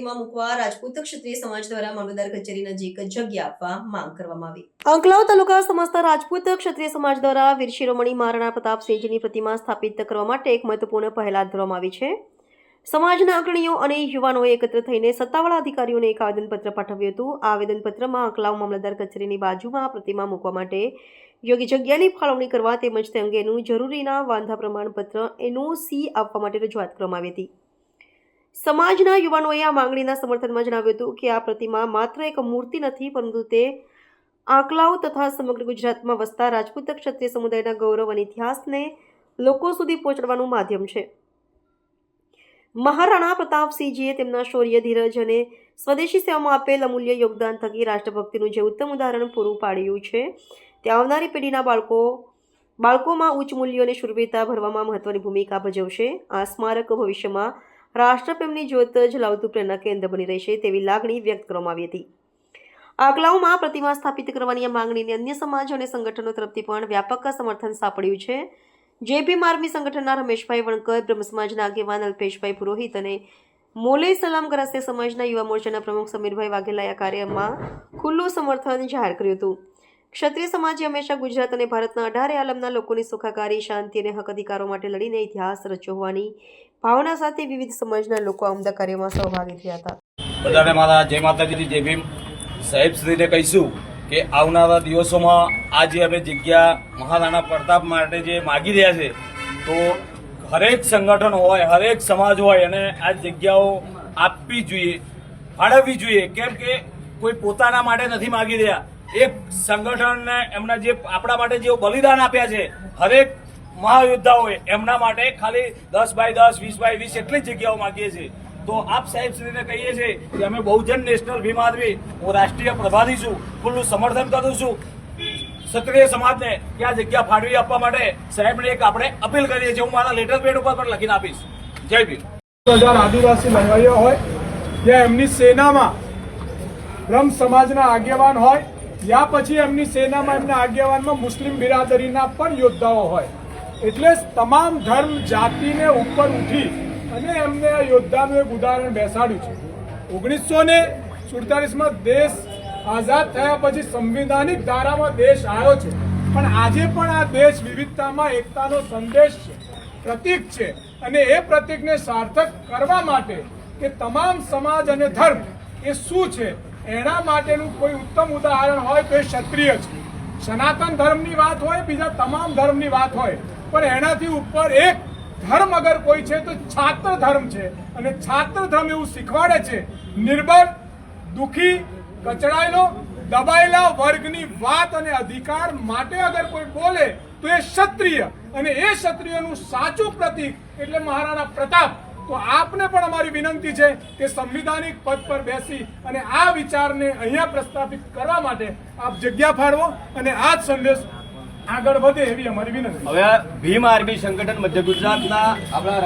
પ્રતિમા મૂકવા રાજપૂત ક્ષત્રિય સમાજ દ્વારા મામલતદાર કચેરી નજીક જગ્યા આપવા માંગ કરવામાં આવી। આંકલાવ તાલુકા સમસ્ત રાજપૂત ક્ષત્રિય સમાજ દ્વારા વીર શિરોમણી મહારાણા પ્રતાપસિંહજીની પ્રતિમા સ્થાપિત કરવા માટે એક મહત્વપૂર્ણ પહેલ હાથ ધરવામાં આવી છે। સમાજના અગ્રણીઓ અને યુવાનોએ એકત્ર થઈને સત્તાવાળા અધિકારીઓને એક આવેદનપત્ર પાઠવ્યું હતું। આ આવેદનપત્રમાં આંકલાવ મામલતદાર કચેરીની બાજુમાં પ્રતિમા મૂકવા માટે યોગ્ય જગ્યાની ફાળવણી કરવા તેમજ તે અંગેનું જરૂરીના વાંધા પ્રમાણપત્ર NOC આપવા માટે રજૂઆત કરવામાં આવી હતી। સમાજના યુવાનોએ આ માંગણીના સમર્થનમાં જણાવ્યું હતું કે આ પ્રતિમા માત્ર એક મૂર્તિ નથી, પરંતુ તે આંકલાવ તથા સમગ્ર ગુજરાતમાં વસતા રાજપૂત ક્ષત્રિય સમુદાયના ગૌરવ અને ઇતિહાસને લોકો સુધી પહોંચાડવાનું માધ્યમ છે। મહારાણા પ્રતાપસિંહજીએ તેમના શૌર્ય, ધીરજ અને સ્વદેશી સેવામાં આપેલ અમૂલ્ય યોગદાન થકી રાષ્ટ્રભક્તિનું જે ઉત્તમ ઉદાહરણ પૂરું પાડ્યું છે, તે આવનારી પેઢીના બાળકોમાં ઉચ્ચ મૂલ્યો અને શૂરવીરતા ભરવામાં મહત્વની ભૂમિકા ભજવશે। આ સ્મારક ભવિષ્યમાં રાષ્ટ્રપ્રેમની જ્યોત જલાવતું પ્રેરણા કેન્દ્ર બની રહેશે તેવી લાગણી વ્યક્ત કરવામાં આવી હતી। આંકલાવમાં પ્રતિમા સ્થાપિત કરવાની આ માંગણીને અન્ય સમાજો અને સંગઠનો તરફથી પણ વ્યાપક સમર્થન સાંપડ્યું છે। JPM આર્મી સંગઠનના રમેશભાઈ વણકર, બ્રહ્મ સમાજના આગેવાન અલ્પેશભાઈ પુરોહિત અને મોલે સલામ ગરાસિયા સમાજના યુવા મોરચાના પ્રમુખ સમીરભાઈ વાઘેલાએ આ કાર્યમાં ખુલ્લું સમર્થન જાહેર કર્યું હતું। ક્ષત્રિય સમાજે હંમેશા ગુજરાત અને ભારતના 18 આલમના લોકોની સુખાકારી, શાંતિ અને હક અધિકારો માટે લડીને ઇતિહાસ રચ્યો હોવાની ભાવના સાથે વિવિધ સમાજના લોકો આ ઉમદા કાર્યમાં સહભાગી થયા હતા। બધાને મારા જય માતાજી, જય ભીમ। સાહેબશ્રીને કહીશું કે આવનારા દિવસોમાં આ જે અમે જગ્યા મહારાણા પ્રતાપ માટે જે માગી રહ્યા છે, તો હરેક સંગઠન હોય, હરેક સમાજ હોય અને આ જગ્યાઓ આપવી જોઈએ, ફાળવવી જોઈએ। કેમ કે કોઈ પોતાના માટે નથી માગી રહ્યા, એક સંગઠનને એમના જે આપણા માટે જે બલિદાન આપ્યા છે, હરેક મહાયોદ્ધાઓએ એમના માટે ખાલી 10x10, 20x20 એટલી જગ્યાઓ માગીએ છીએ। તો આપ સાહેબશ્રીને કહીએ છીએ કે અમે બહુજન નેશનલ ભીમ આર્મી, હું રાષ્ટ્રીય પ્રભારી છું, ખુલ્લું સમર્થન કરું છું ક્ષત્રિય સમાજને કે આ જગ્યા ફાળવી આપવા માટે સાહેબને એક આપણે અપીલ કરીએ છીએ। હું મારા લેટર પેડ ઉપર પણ લખીને આપીશ। જય ભીમ। 1000 આદિવાસી લડવાઈઓ હોય યા એમની સેનામાં બ્રહ્મ સમાજના આગેવાન હોય યા પછી એમની સેનામાં એમના આગેવાનમાં મુસ્લિમ બિરાદરીના પણ યોદ્ધાઓ હોય, એટલે તમામ ધર્મ જાતિને ઉપર ઉઠી અને એમને આ યોદ્ધાનું એક ઉદાહરણ બેસાડ્યું છે। 1947માં દેશ આઝાદ થયા પછી સંવિધાનિક ધારામાં દેશ આવ્યો છે, પણ આજે પણ આ દેશ વિવિધતામાં એકતાનો સંદેશ છે, પ્રતીક છે, અને એ પ્રતીકને સાર્થક કરવા માટે કે તમામ સમાજ અને ધર્મ એ શું છે એના માટેનું કોઈ ઉત્તમ ઉદાહરણ હોય તો એ ક્ષત્રિય છે। સનાતન ધર્મની વાત હોય, બીજા તમામ ધર્મની વાત હોય, પણ એનાથી ઉપર એક ધર્મ અગર કોઈ છે તો છાત્ર ધર્મ છે। અને છાત્ર ધર્મ એવું શીખવાડે છે, નિર્બળ, દુઃખી, કચડાયેલો, દબાયેલા વર્ગની વાત અને અધિકાર માટે અગર કોઈ બોલે તો એ ક્ષત્રિય, અને એ ક્ષત્રિયનું સાચું પ્રતીક એટલે મહારાણા પ્રતાપ। તો આપને પણ અમારી વિનંતી છે કે સંવિધાનિક પદ પર બેસી અને આ વિચારને અહીંયા પ્રસ્થાપિત કરવા માટે આપ જગ્યા ફાળવો અને આ જ સંદેશ આગળ વધે એવી અમારી વિનંતી। હવે ભીમ આર્મી સંગઠન મધ્ય ગુજરાતના આપણા